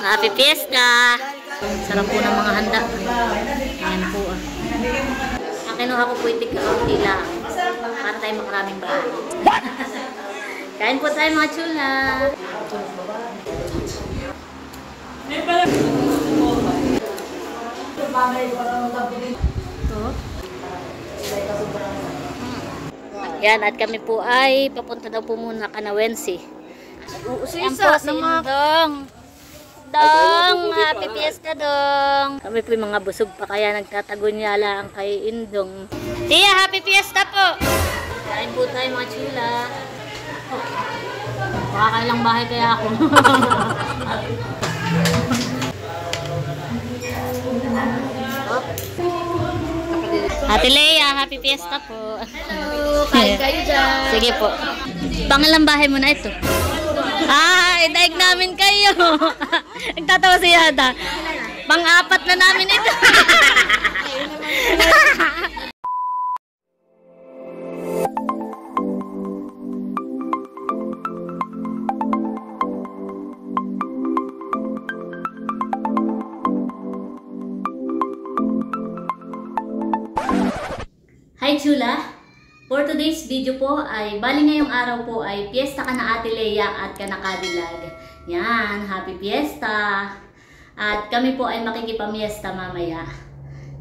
Happy Fiesta! Sarap po ng mga handa. Ayan po ah. Ang kinuha ko po yung tig-kaunti lang. Para tayo makaraming bahay. Kain po tayo mga chula. Yan, at kami po ay papunta daw po muna Kanawensi. Yan po si Indong. Dong, happy fiesta dong. Kami po yung mga busog pa kaya nagtatagunyala ang kay Indong. Tia, happy fiesta po. Kain po tayo mga chula. Makakailang bahay kaya ako. Ate Leia, happy fiesta po. Hello, kain kayo dyan. Sige po. Pangilang bahay mo na ito? Idaig namin kayo. Nagtatawa si Yada. Pang-apat na namin ito. Hi Chula! For today's video po ay bali ngayong araw po ay piyesta ka na Ate Leia at ka na Kadilag. Yan, happy fiesta! At kami po ay makikipamiesta mamaya.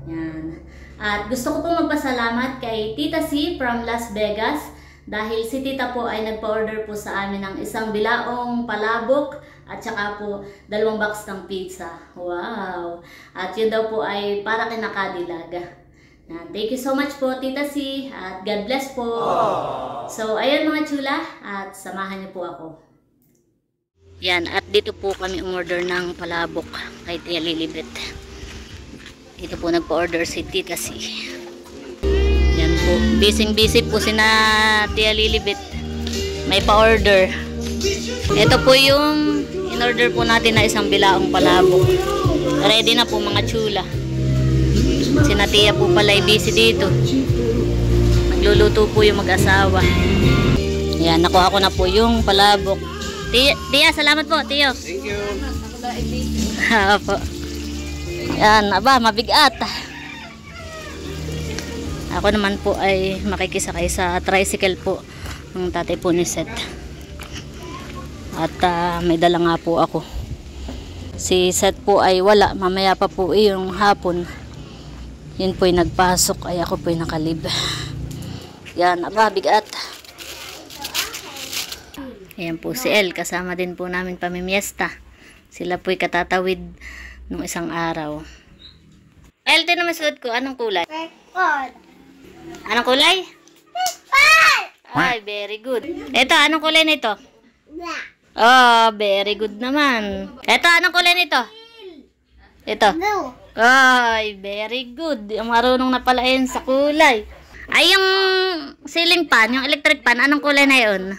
Yan. At gusto ko po magpasalamat kay Tita C from Las Vegas dahil si Tita po ay nagpa-order po sa amin ng isang bilaong palabok at saka po 2 box ng pizza. Wow! At yun daw po ay para kina Kadilag. Thank you so much po Tita C at God bless po. So ayun mga chula at samahan niyo po ako. Yan, at dito po kami umorder ng palabok kay Tia Lilibet. Dito po nagpa-order si Tita C. Yan po, busy po si na Tia Lilibet. May pa-order. Ito po yung in-order po natin na isang bilaong palabok. Ready na po mga chula. Si Natia po pala ay busy dito. Nagluluto po yung mag-asawa. Yan, nakuha ko na po yung palabok. Tia, salamat po, Tiyo. Thank you. Po. Yan, aba, mabigat. Ako naman po ay makikisakay sa tricycle po ng tatay po ni Seth. At may dala nga po ako. Si Seth po ay wala, mamaya pa po yung hapon. Yun po yung nagpasok, ay ako po yung nakalib. Yan, aba, bigat. Ayan po si El, kasama din po namin pamimiesta. Sila po yung katatawid nung isang araw. El, ito naman suot ko, anong kulay? Purple. Anong kulay? Purple. Ay, very good. Ito, anong kulay nito? Black. Oh, very good naman. Ito, anong kulay nito? Ito. Blue. Ay, very good. Marunong na pala yun sa kulay. Ay, yung ceiling fan, yung electric fan, anong kulay na yun?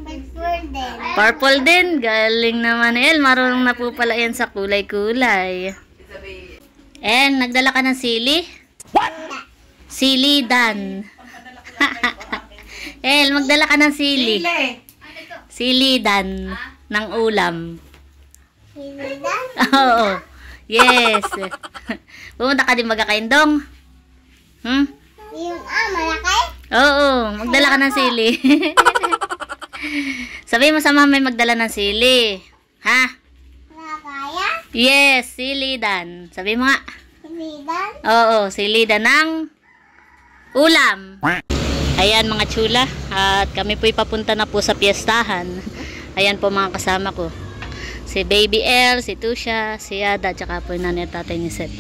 Purple din. Purple din. Galing naman El. Marunong na po pala yan sa kulay-kulay. And, nagdala ka ng sili? What? Silidan. El, magdala ka ng sili. Silidan ng ulam. Silidan? Oo. Yes. Pumunta ka din magkakaindong? Yung malaki? Oo. Magdala ka ng sili. Sabi mo sa mama magdala ng sili. Ha? Kaya? Yes, silidan. Sabi mo nga. Silidan? Oo, silidan ng ulam. Ayan mga chula. At kami po'y papunta na po sa piyestahan. Ayan po mga kasama ko. Si Baby L, si Tusha, si Yada, tsaka po yung nanay at tatay ni Seth.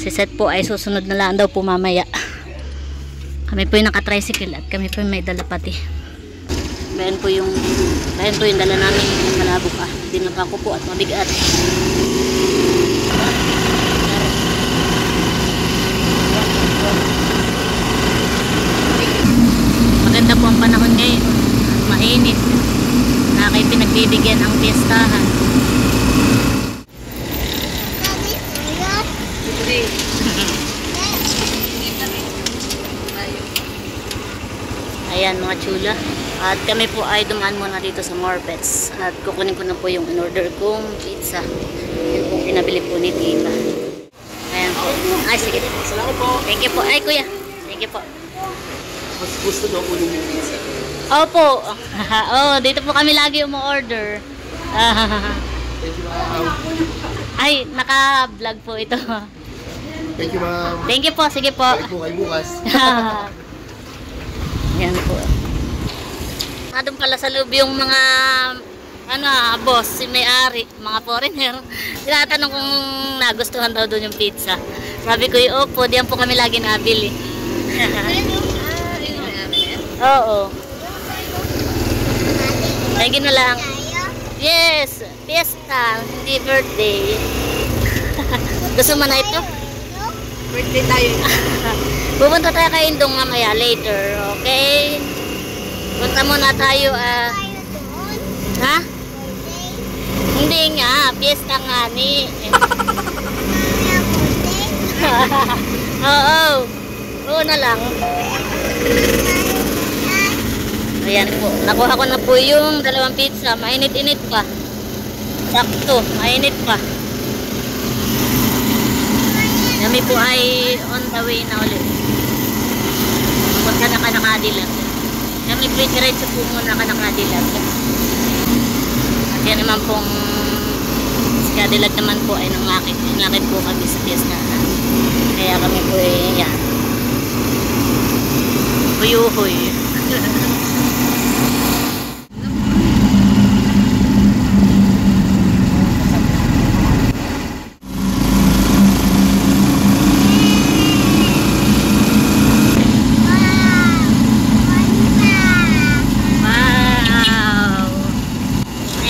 Si Seth po ay susunod na lang daw po mamaya. Kami po yung naka-tricycle at kami po yung may dala pati. Bayan po yung dala namin yung palabok dinapa ko po at mabigat. Maganda po ang panahon ngayon. Mainit. Na kayo pinagbibigyan ang piyestahan. Ayan mga chula. At kami po ay dumaan muna dito sa Morpets. At kukunin ko na po yung in-order kong pizza. Yan po pinabili po ni Tita. Ayan po. Ay, sige. Salamat po. Thank you po. Ay, kuya. Thank you po. Mas gusto daw po yung pizza. Opo. Oh, dito po kami lagi umu-order. Thank you, ma'am. Ay, naka-vlog po ito. Thank you, ma'am. Thank you po. Sige po. Balik po kayo bukas. Yan po. Doon pala sa loob yung mga boss, si may-ari, mga foreigner. Tinatanong kung nagustuhan daw doon yung pizza. Sabi ko, opo, diyan po kami lagi nabili. Oo. Lagi na lang. Yes, fiesta, hindi birthday. Gusto mo na ito? Birthday tayo. Pupunta tayo kay Indong mamaya later, okay? Punta muna tayo, ha? Hindi nga, fiesta nga ni. Oo, oo na lang. Ayan po, nakuha ko na po yung 2 pizza, mainit-init pa. Sakto, mainit pa. Kami po ay on the way na ulit. Punta na ka ng Cadillac. Kami po diretso po muna ka ng Cadillac. At yan naman pong Cadillac naman po ay nangakit. Nangakit po kami sa fiesta. Kaya kami po ay yan. Huyuhoy.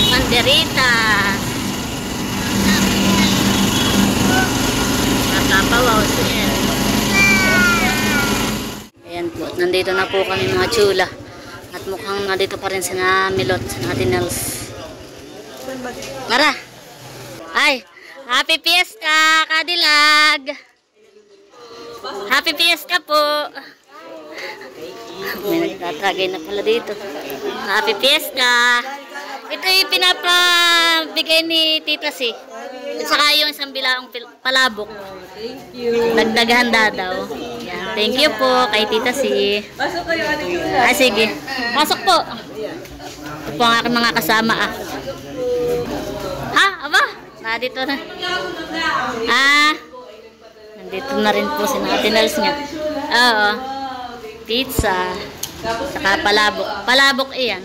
Banderitas. Nakapawaw siya. Ayan po, nandito na po kami mga chula. At mukhang nandito pa rin sina Milot, sina Ate Nels. Mara! Ay! Happy Fiesta, Cadillac! Happy Fiesta po! May nagtatagay na pala dito. Happy Fiesta! Ito yung pinapabigay ni Tita C. At saka yung isang bilaong palabok. Thank you. Nagdaghanda daw. Yan. Thank you po kay Tita C. Pasok kayo, Ate Chula. Ah, sige. Pasok po. Ito po ang aking mga kasama Ha? Aba? Nandito na. Nandito na rin po si Ate Nels niya. Oo. Pizza. Saka palabok. Palabok iyan.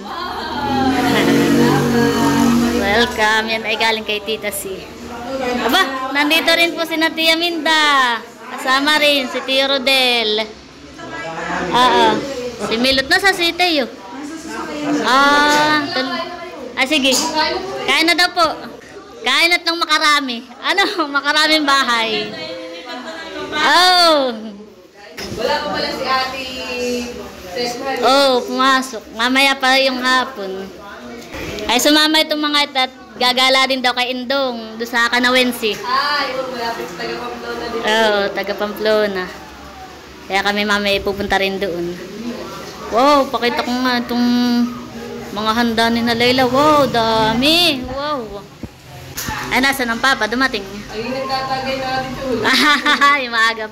Welcome. Yan ay galing kay Tita C. Aba, nandito rin po si Tia Minda. Kasama rin si Tio Rodel. Si Milot na sa Siteo. Sige. Kain na daw po. Kain at ng makarami. Makaraming bahay. Oh. Wala pa pala si Ate Cesar. Oh, pumasok. Mamaya pa yung hapon. Ay sumama itong mga ito at gagala din daw kay Indong doon sa Kanawensi. Yun, malapit sa taga-Pamplona dito. Oo, taga Pamplona. Kaya kami mamaya pupunta rin doon. Wow, pakita ko nga itong mga handa ni na Layla. Wow, dami. Wow. Ay, nasa ng papa? Dumating. Ay, nagtatagay na Ate Chula. Ay, mag-aga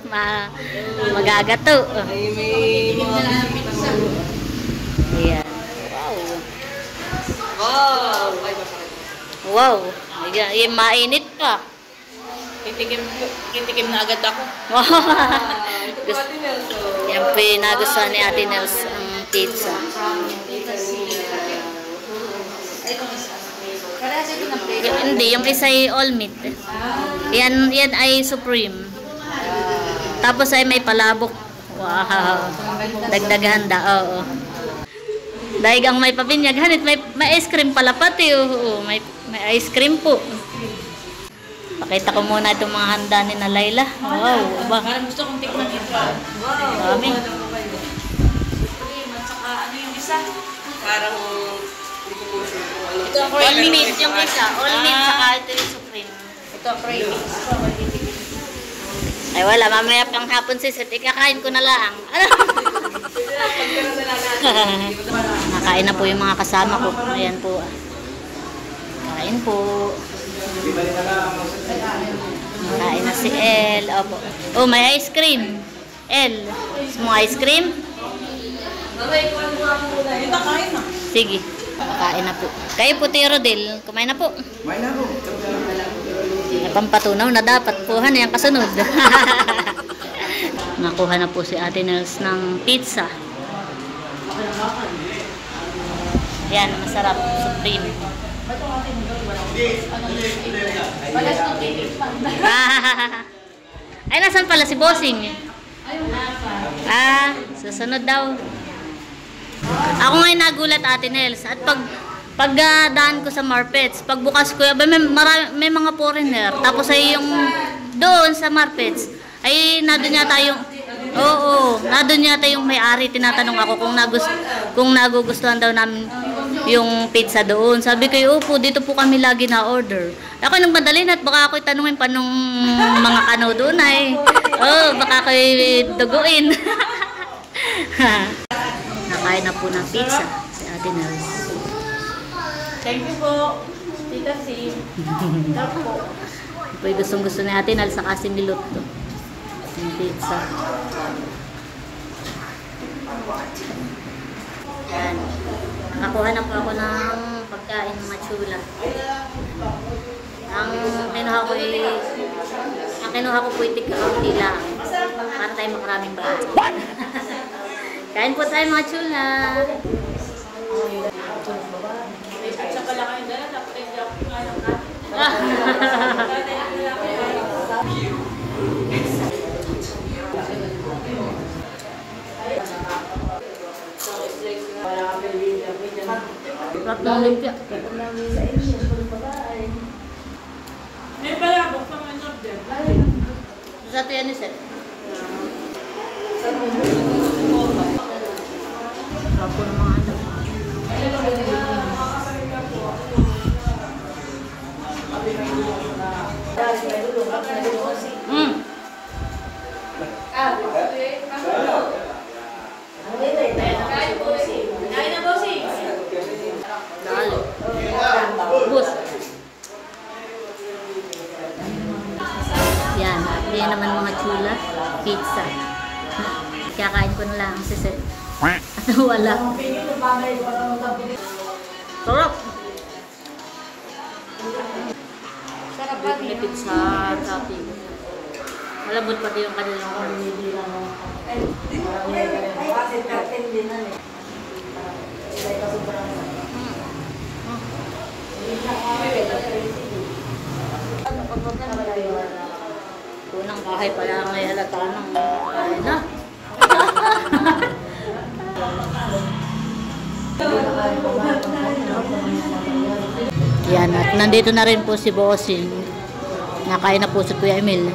to. Ay, may mga pizza. Ayan. Wow! Ay, masakit. Wow. Ayan, mainit pa. Kitikim na agad ako. Wow. Ito po Ate Nelson. Yan po yung nagustuhan ni Ate Nels ang pizza. Hindi, yung isa ay all meat. Yan ay supreme. Tapos ay may palabok. Wow. Dagdaghanda, oo. Dahil ang may pabinyag, hanit may ice cream pala pati. Oo, may ice cream po. Pakita ko muna itong mga handa ni na Layla. Wow, ba? Parang gusto kong tikman ito. Wow! Dami. At saka ano yung isa? Parang ito ang All meat yung isa. All meat saka ito yung supreme. Ito ang cravings. Ay wala, mamaya pang hapon sisit. Ikakain ko na lang. Nakain na po yung mga kasama ko. Ayan po. Kain po. Kain na si El. Opo. Oh, may ice cream. El, gusto mo ice cream? Sige. Kain na po. Kayo po, Tio Rodel. Kumain na po. Kumain na po. Napampatunaw na dapat po. Ano yung kasunod? Nakuha na po si Ate Nels ng pizza. Yan, masarap. Supreme. Ay, nasan pala si Bossing? Susunod daw. Ako ngayon nagulat, Ate Nels. At pagdaan ko sa Marpets, pagbukas ko, may mga foreigner. Tapos ay yung doon sa Marpets, ay nandun yata yung, nandun yata yung may-ari. Tinatanong ako kung nagugustuhan daw namin yung pizza doon. Sabi ko, upo, dito po kami lagi na-order. Ako nang madalin at baka ako'y tanungin pa nung mga kano doon ay, baka ako'y duguin. Nakain na po ng pizza si Ate Nels. Thank you po, Tita C. Ito yung gustong-gusto ni Ate Nels sa kasi milot to. Yung pizza. Yan. Nakakuha na po ako ng pagkain mga chula. Ang kinuha ko po iti-kaunti lang. Para tayo makaraming bahay. Kain po tayo mga chula. Sa pala kayo dala, dapat ay job nga lang natin. Rap ng lumpia. May palabok pa man job din. Sa ito yan iset. Rapo ng mga ano. Bus. Yan. Yan naman mga chula. Pizza. Kakain ko na lang si Seth. Ano wala. Sarap. Sarap pa rin. Pizza topping. Malabot pati yung kanilang unang bahay pala may halata ng kain na. Yan, at nandito na rin po si Bossing. Nakain na po si Kuya Emil.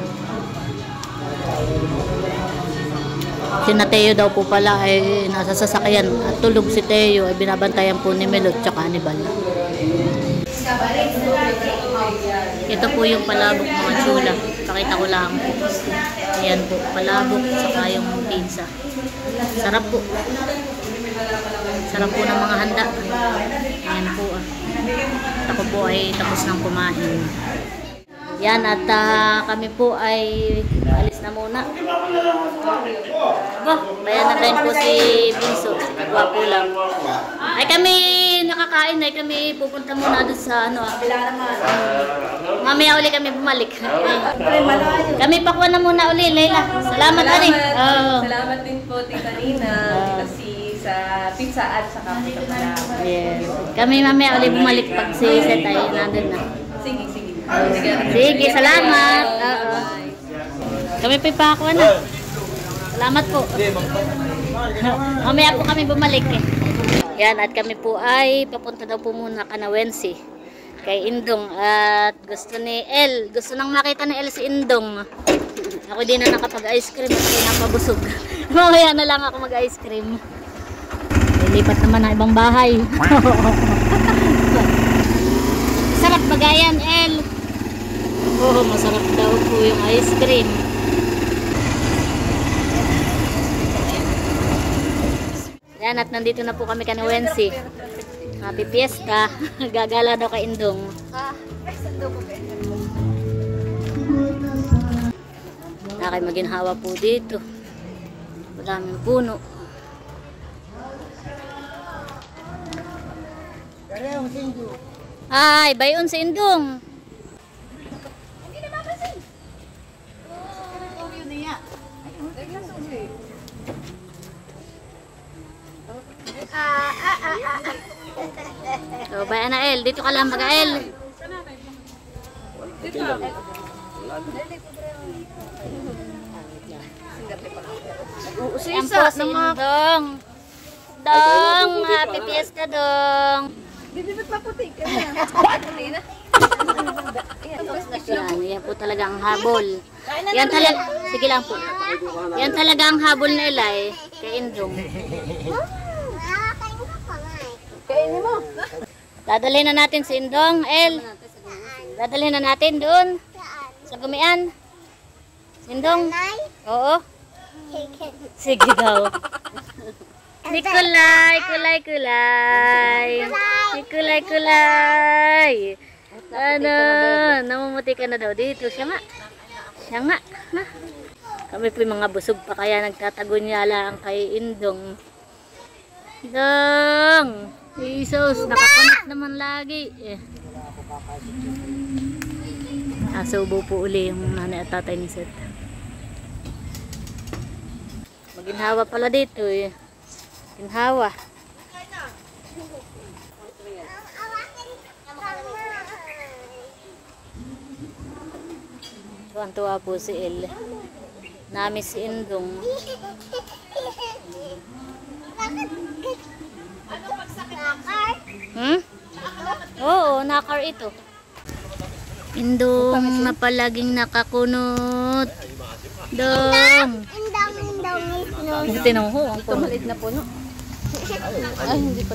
Si Teo daw po pala ay nasa sasakyan at tulog si Teo ay binabantayan po ni Melot tsaka ni Bal. Ito po yung palabok mga chula. Pakita ko lang. Ayan po, palabok saka yung pizza. Sarap po. Sarap po ng mga handa. Ayan po. Ako po ay tapos ng kumain. Yan at kami po ay alis na muna. Bayan na rin po si Binso. Gwapo lang. Ay kami nakakain ay kami pupunta muna doon sa ano. Mamaya uli kami bumalik. Kami pakuha na muna uli, Leila. Salamat rin. Salamat din po, Tita Nina, Tita C, sa pizza at sa kape. Yes. Kami mamaya uli bumalik pag si Seth ay nandun na. Sige, sige. Sige, salamat. Kami pakuha na. Salamat po. Mamaya po kami bumalik eh. Yan, at kami po ay papunta daw po muna Kanawensi kay Indong at gusto ni El, gusto nang makita ni El si Indong. Ako din na nakapag-ice cream at ako napabusog. Mamaya na lang ako mag-ice cream. Lipat naman na ibang bahay. Sarap bagayan, El. Oh, masarap daw po yung ice cream. Yan, at nandito na po kami kay Wensi. Happy Fiesta. Gagala daw kay Indong. Nakay maginhawa po dito. Madaming puno. Ay, bayon si Indong. So, bayan na El. Dito ka lang mag-El. Yan po si Indong. Dong, happy fiesta dong. Yan po talaga ang habol. Yan talaga, sige lang po. Yan talaga ang habol nila eh, kay Indong. Kainin mo. Dadalhin na natin si Indong, El. Dadalhin na natin doon. Sa gumian. Si Indong. Oo. Sige daw. Ni kulay, kulay, kulay. Ni kulay, kulay. Ano, namumuti ka na daw dito. Siya nga. Siya nga. Ha? Kami po yung mga busog pa kaya nagtatagunyala ang kay Indong. Indong! Isos, nakakonect naman lagi. Asubo po uli yung nanay at tatay ni Seth. Maginhawa pala dito eh. Ginhawa. Tuwan-tuwa po si El. Nami si Indong. Oo, nakar ito. Indong na palaging nakakunot. Dong. Tinong ho, ang puno. Tumalit na puno. Ay, hindi pa.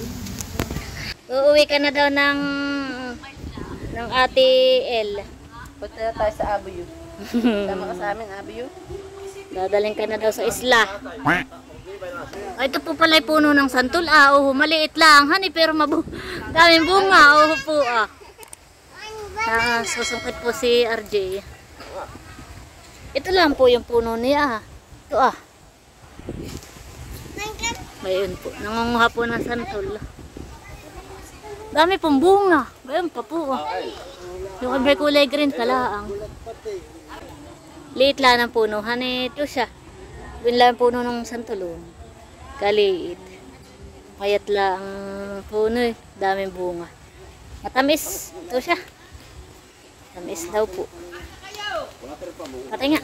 Uuwi ka na daw ng ate El. Punta na tayo sa Abuyo. Tama ka sa amin, Abuyo. Dadaling ka na daw sa isla. Ay, ito po pala yung puno ng santol. Oo, maliit lang. Hani, pero daming bunga. Oo po susungkit po si RJ. Ito lang po yung puno niya. Ito Mayroon po. Nangunguha po ng santol. Dami pong bunga. Bayan pa po. Yung may kulay green kalaang. Liit lang ang puno. Hani, ito siya. Binla ang puno ng santol. Kaliit. Mayat lang ang puno eh. Daming bunga. Matamis. Ito siya. Matamis daw po. Patay nga.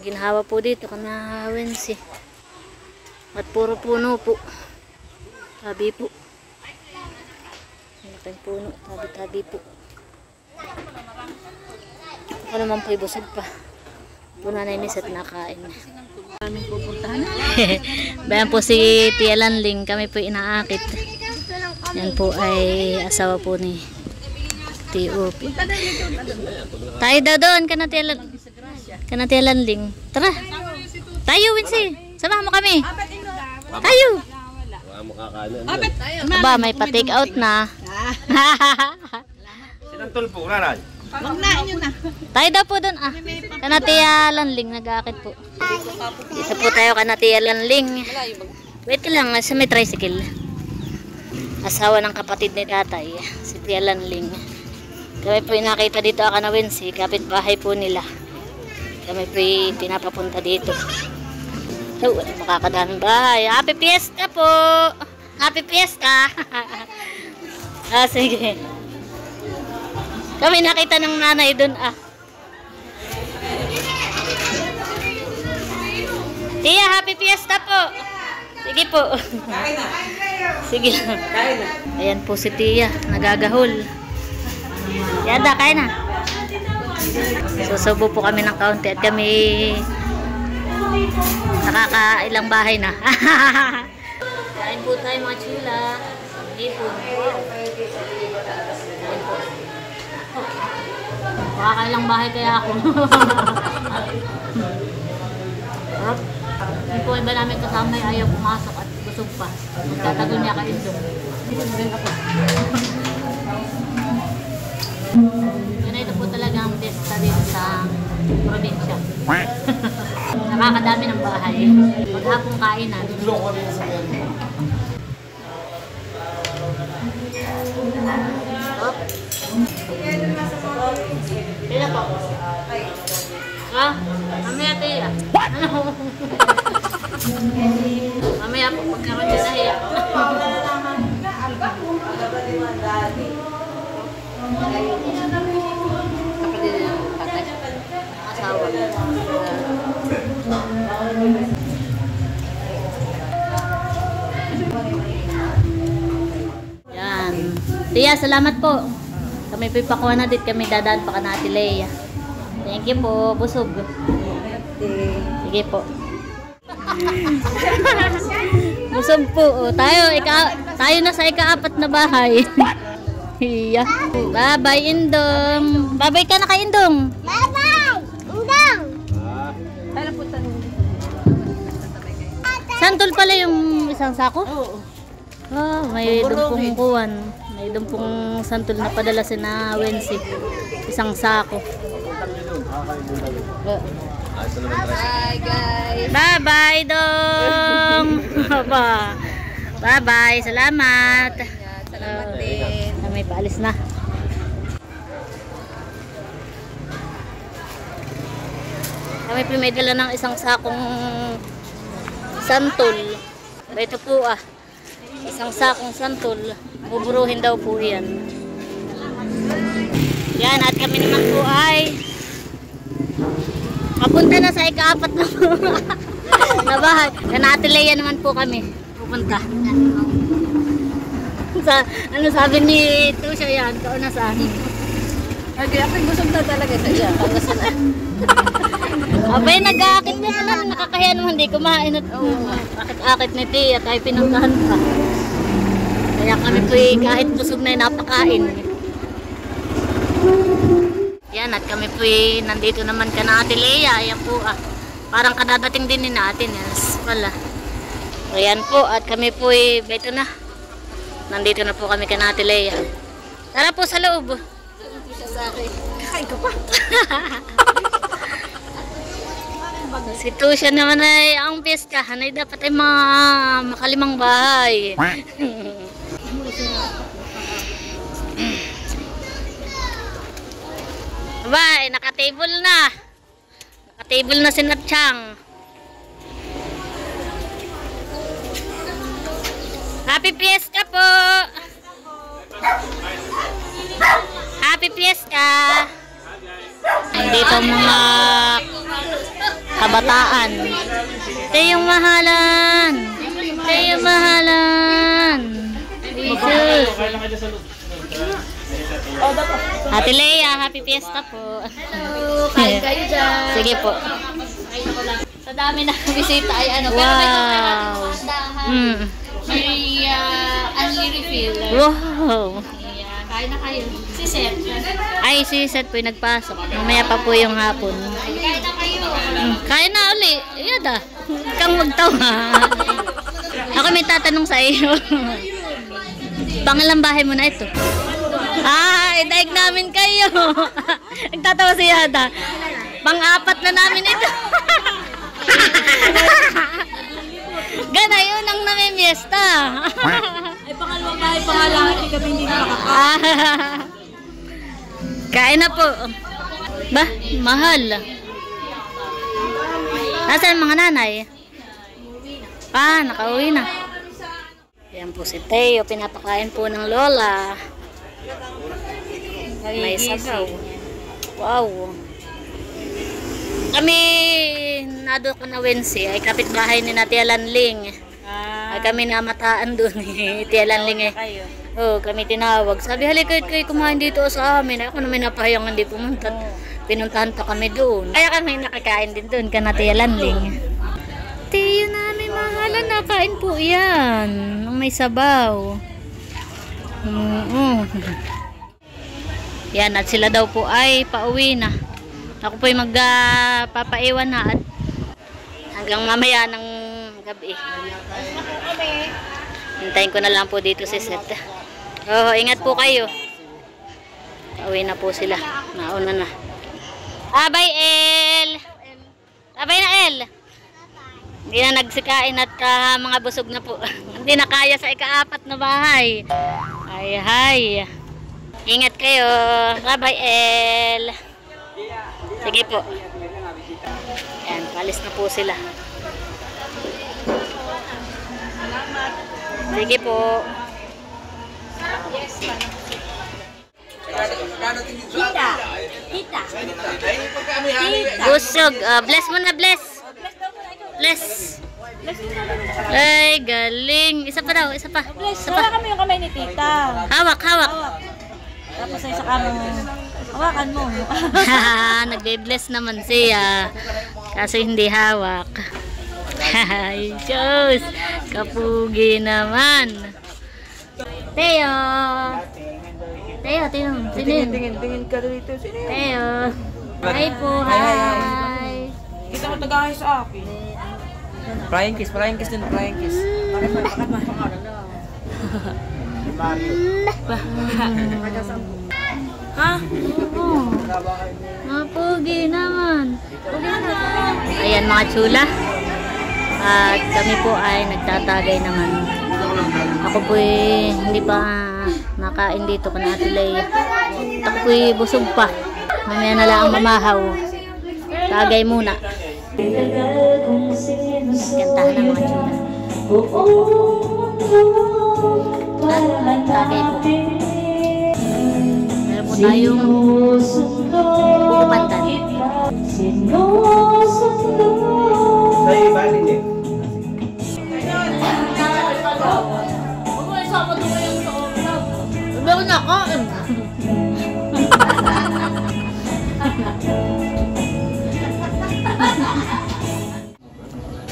Ginhawa po dito kana Wensi. At puro puno po. Tabi po. Malaking puno. Tabi-tabi po. Ako naman po'y busog pa. Puna na inis at nakain. Aming pupuntahan. Bayan po si Tia Lanling. Kami po inaakit. Yan po ay asawa po ni Tio. Tayo daw doon. Tia Lanling. Tara. Tayo, Wincy. Samahan mo kami. Tayo. Aba, may pa-take out na. Sinantol po, raran. Tayo daw po doon Tia Lanling, nag-aakit po. Dito po tayo Tia Lanling. Wait lang, sa may tricycle. Asawa ng kapatid ni tatay, si Tia Lanling. Kami po nakita dito na Wensi, kapitbahay po nila. Kami po pinapapunta dito. So, makakadaming bahay. Happy Fiesta po! Happy Fiesta! Sige. Kami nakita ng nanay doon Tia, happy fiesta po. Sige po. Sige lang. Ayan po si Tia, nagagahol. Yada, kain na. Susubo po kami ng kaunti at kami nakakailang bahay na. Kain po tayo mga chula. Hipon. Makakailang bahay kaya ako. Yung po iba namin kasama ay ayaw pumasok at busog pa. Magtatago niya ka ito. Rin ako. Ganito po talaga ang pesta dito sa probinsya. Nakakadami ng bahay. Maghapong kainan. Kaya po. Ha? Mamaya tayo. Ano? Mamaya po pagkaroon niya nahiya. Kapatid niya ng tatay. Asawa. Yan. Tia, salamat po. Kami pipakuha na dit. Kami dadaan pa ka na Ate Leia. Thank you po. Busog. Sige po. Busog po. O, tayo na sa ika-4 na bahay. Hiya. Bye-bye, Indong. Bye-bye ka na kay Indong. Bye-bye! Indong! Kailan po tanong? Santol pala yung isang sako? Oo. Ah, may dumpong kuwan. May dumpong santol na padala si na Wednesday. Isang sako. Bye guys! Bye-bye, Dong! Bye-bye. Salamat. Salamat din. May paalis na. Kami may dala ng isang sakong santol. Ito po isang sakong santol. Buburuhin daw po yan. Yan, at kami naman po ay papunta na sa ika-4 na po. Na bahay. Ate Leia naman po kami. Pupunta. Ano sabi ni Tusha yan? Kaon na saan? Okay, ako'y busog na talaga sa iya. Abay, nag-aakit na sila. Nakakahiya naman, hindi kumain at akit-akit ni Tia. Tayo pinuntahan pa. Kaya kami po kahit busog na napakain. Yan, at kami po nandito naman ka na Ate Leia. Ayan po parang kadadating din ni natin. Yes, pala. Ayan po, at kami po ito na. Nandito na po kami ka na Ate Leia. Tara po sa loob. Kain ka pa. Si Tusha naman ay ang pistahan ay dapat ay makalimang bahay. Bye, naka-table na. Naka-table na si Natchang. Happy Fiesta po. Happy Fiesta. Dito mga kabataan. Ito yung mahalan. Ito yung mahalan. Jesus. Ate Leia, happy fiesta po. Hello, kain kayo dyan. Sige po. Sa dami na bisita ay ano. Wow. Pero may kaundahan. May only refill. Wow. Kain na kayo. Si Seth. Ay, si Seth po yung nagpasok. Mamaya pa po yung hapon. Kain na kayo. Kain na uli. Iyada. Kang magtawa. Ako may tatanong sa iyo. Pangalang bahay mo na ito? Daig namin kayo. Nagtatawa si Yada. Pang-4 na namin ito. Gana yun ang namimiesta. Ay, pangalawang bahay, pangalawang hindi kami hindi nakakain. Kain na po. Ba, mahal. Nasaan mga nanay? Nakauwi na. Yan po si Teo, pinapakain po ng lola. May sabaw. Wow. Kami nado ka na Wednesday ay kapitbahay ni Tia Lanling. Ay kami namataan doon Tia Lanling Oh, kami tinawag. Sabi halika kayo kumain dito sa amin. Ako naman napahayang hindi pumunta. Pinuntahan pa kami doon. Kaya kami nakakain din doon ka Tia Lanling. Tiyo namin mahalan na kain po yan. May sabaw. Yan, at sila daw po ay pauwi na. Ako po'y magpapaiwan na at hanggang mamaya ng gabi. Hintayin ko na lang po dito si Seth. Oh, ingat po kayo. Pauwi na po sila. Nauna na. Abay, El! Abay na, El! Hindi na nagsikain at mga busog na po. Hindi na kaya sa ika-4 na bahay. Ay, hay. Ingat kayo. Bye-bye, El. Sige po. Ayan, palis na po sila. Sige po. Kita. Busog. Bless mo na, bless. Bless. Ay, galing. Isa pa daw, isa pa. Bless, Isa pa. wala kami yung kamay ni tita. Hawak, hawak. Tapos ay isa kamo. Hawakan mo. Nagbe-bless naman siya. Kasi hindi hawak. Ay, Diyos. Kapugi naman. Teo. Teo, Teo. Sino yun? Tingin ka dito. Sino yun? Teo. Hi po, hi. Kita mo tagahay sa akin. Flying kiss din, flying kiss. Ha? Oo. Mapugi naman. Pugi naman. Ayan mga chula. At kami po ay nagtatagay naman. Ako po hindi pa nakain dito kana Ate Leia. Ako po busog pa. Mamaya na lang ang mamahaw. Tagay muna. Kantahan ng mga chula. At tagay po. Meron po tayong bukupantan. Meron na ako.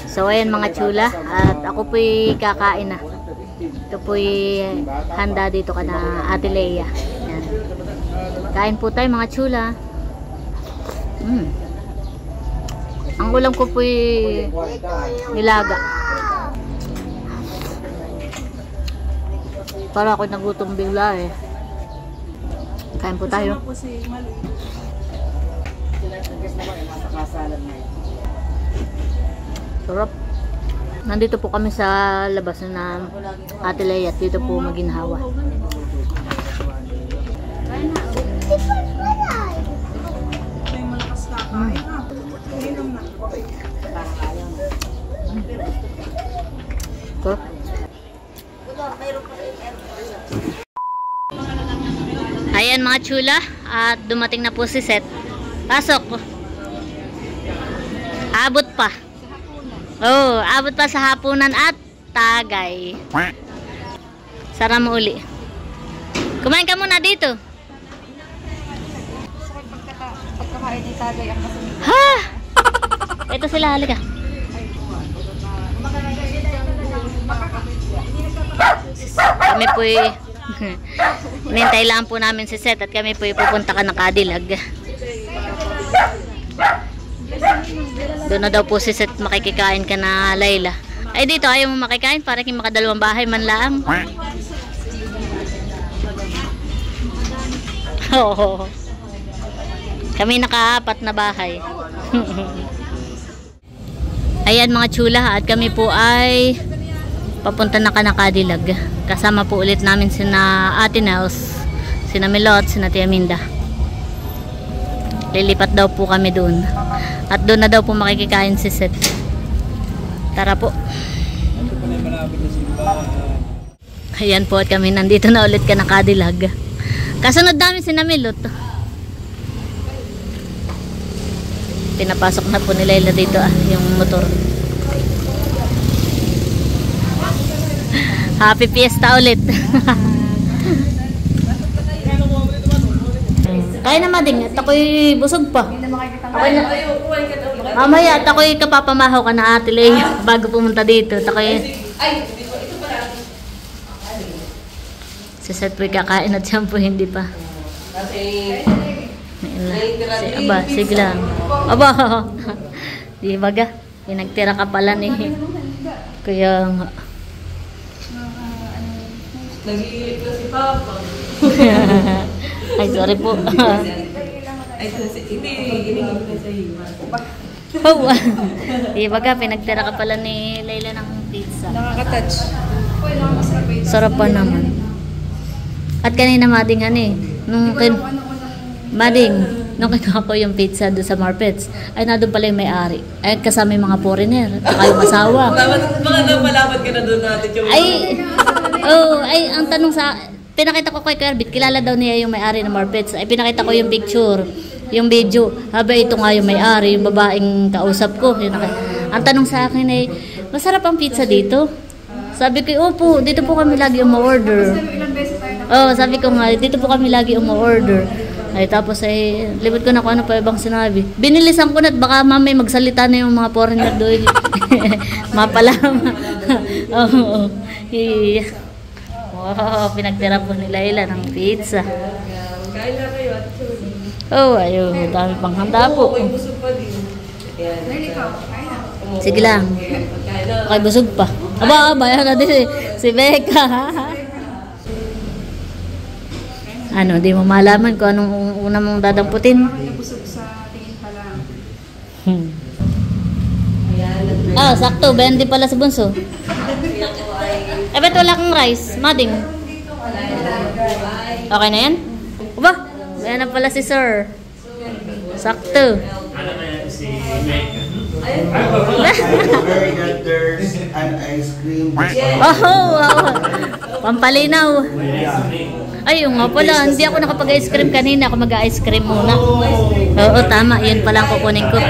So ayan mga chula, at ako po'y kakain na. Ito po'y handa dito ka na Ate Leia. Yan. Kain po tayo mga chula. Ang ulam ko po'y nilaga. Para ako nagutom bigla eh. Kain po tayo. Sarap. Nandito po kami sa labas na Ate Leia at dito po maginhawa. Sarap. Ayan mga chula, at dumating na po si Seth. Pasok. Abot pa. Oh, abot pa sa hapunan at tagay. Sara mo uli. Kumain ka muna dito. Pagkakain ni tagay ang kasunod. Ha! Ito sila, halika. Kami po'y nintay lang po namin si Seth at kami po'y pupunta ka ng Cadillac. Doon na daw po si Seth makikikain ka na Layla. Ay dito ayaw mo makikain para kayong makadalawang bahay man lang. Oo. Kami naka-4 na bahay. Ayan mga chula, at kami po ay papunta na ka na Cadillac. Kasama po ulit namin sina Ate Nels, sina Milot, sina Tia Minda. Lilipat daw po kami doon. At doon na daw po makikikain si Seth. Tara po. Ayan po, at kami nandito na ulit ka na Cadillac. Kasunod namin si Milot. Pinapasok na po ni Layla dito yung motor. Happy Fiesta ulit. Kaya na mading, at ako'y busog pa. Mamaya at ako'y kapapamahaw ka na Ate Leia bago pumunta dito. At ako'y si Seth po'y kakain at siya po hindi pa. Aba, sige lang. Aba, di ba ga? Pinagtira ka pala ni. Kaya nga. Nag-iinit na si Papa. Ay, sorry po. Ay, hindi, inigit na sa hima. Oh, di ba ga? Pinagtira ka pala ni Layla ng pizza. Nakaka-touch. Sarap pa naman. At kanina mading Mading, nung kinuha ko yung pizza doon sa Marpets, ay nandun pala yung may-ari. Ay kasama yung mga foreigner, saka yung asawa. Baka daw malapad ka na doon natin yung... Ay, ang tanong pinakita ko kay Kerbit, kilala daw niya yung may-ari ng Marpets. Ay, pinakita ko yung picture, yung video. Habang ito nga yung may-ari, yung babaeng kausap ko. Ang tanong sa akin ay, masarap ang pizza dito? Sabi ko, opo, dito po kami lagi umorder. Sabi ko nga, dito po kami lagi umorder. Ay, tapos ay, libot ko na kung ano pa ibang sinabi. Binilisan ko na at baka mamay magsalita na yung mga foreigner doon. Mapalama. Oo. Wow, pinagtira po ni Layla ng pizza. Kain na kayo at Chuli. Ayun, dami pang handa po. Okay, busog pa din. Sige lang. Okay, busog pa. Aba, yan na din si Becca. Ano, di mo malaman kung anong una mong dadamputin. Busog sa tingin pa lang. Sakto, 20 pala si Bunso. Ba't wala kang rice? Mading. Okay na yan? Aba, ayan na pala si Sir. Sakto. Very good. There's an ice cream. Pampalinaw. Ayun nga pala, hindi ako nakapag-ice cream kanina. Ako mag-ice cream muna. Oo, tama. Yun pala ang kukunin ko.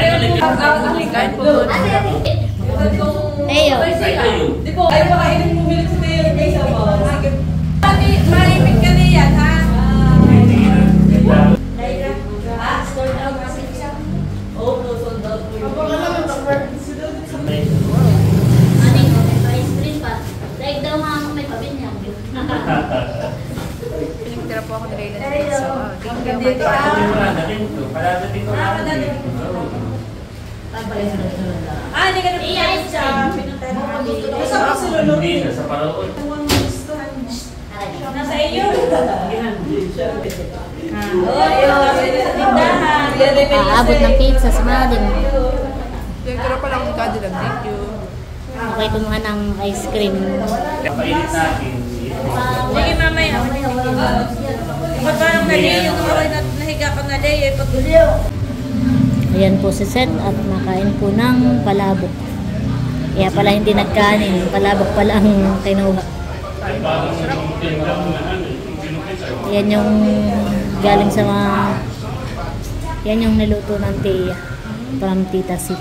Ayo. Di po, ay pakainin mo milik sa tayo. May sabaw. Marimig ka na yan, ha? Oo, sold out po yun. Maning, may ice cream pa. Daig daw nga ako may pabinyag. Pinagtira po ako ni Layla ng pizza. Hindi ka na pizza. Kasama si Lolo. Hindi, nasa paraon. Nasa iyo. Aabot ng pizza sa Mading. Pinagtira pa lang ng kadilag. Thank you. Okay, kumuha ng ice cream. Kapainit natin. Sige, mamaya. Ba't parang nalay? Yung nahiga ka nalay. Ayan po si Seth at nakain po ng palabok. Kaya pala hindi nagkanin. Palabok pala ang kinuha. Yan yung galing sa mga... Yan yung niluto ng Tia from Tita C.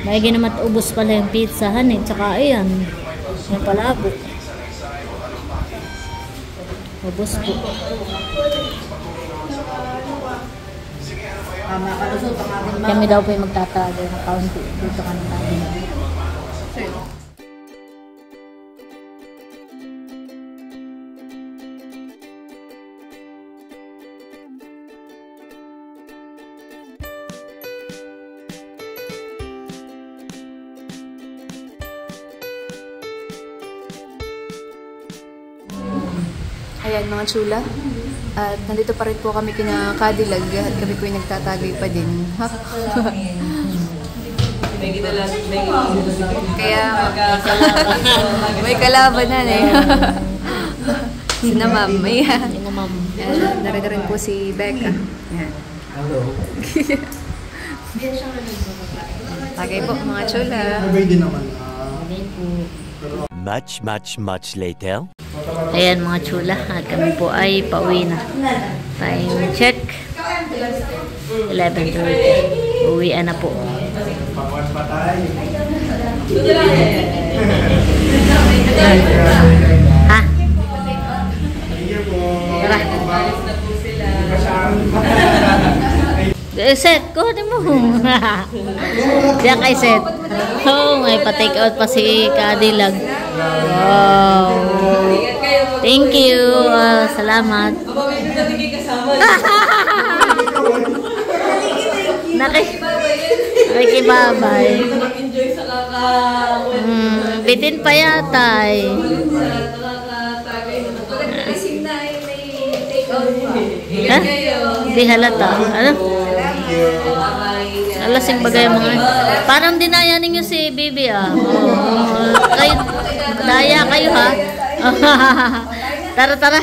May ginamat ubos pala yung pizzahan eh. Tsaka ayan, yung palabok. Ubos po. Kami daw po yung magtatago ng kaunti. Dito ka ng tayo. Ayan mga chula. At nandito pa rin po kami kina Kadilag at kami po yung nagtatagay pa din. May ginalas. Kaya may kalaban na eh. Sina ma'am. Ayan. Yun na ma'am. Narito rin po si Becca. Ayan. Hello. Tagay po mga chula. Pwede naman. Much later. Ayan mga chula, at kami po ay pauwi na. Time check 11:30. Uwian na po. Ha? Tara. Set, kunin mo. Diyan kay Set. Oh, may pa-take out pa si Kadilag. Wow. Thank you. Salamat. Aba, may natigay kasama. Nakikibabay. Nag-enjoy sa Bitin pa yata eh. nakakatagay na Pagkakasing na ay may take-out pa. Ha? Di halata. Ano? Alasing bagay mga. Parang dinaya ninyo si Bibi ah. Kayo, daya kayo ha. Tara.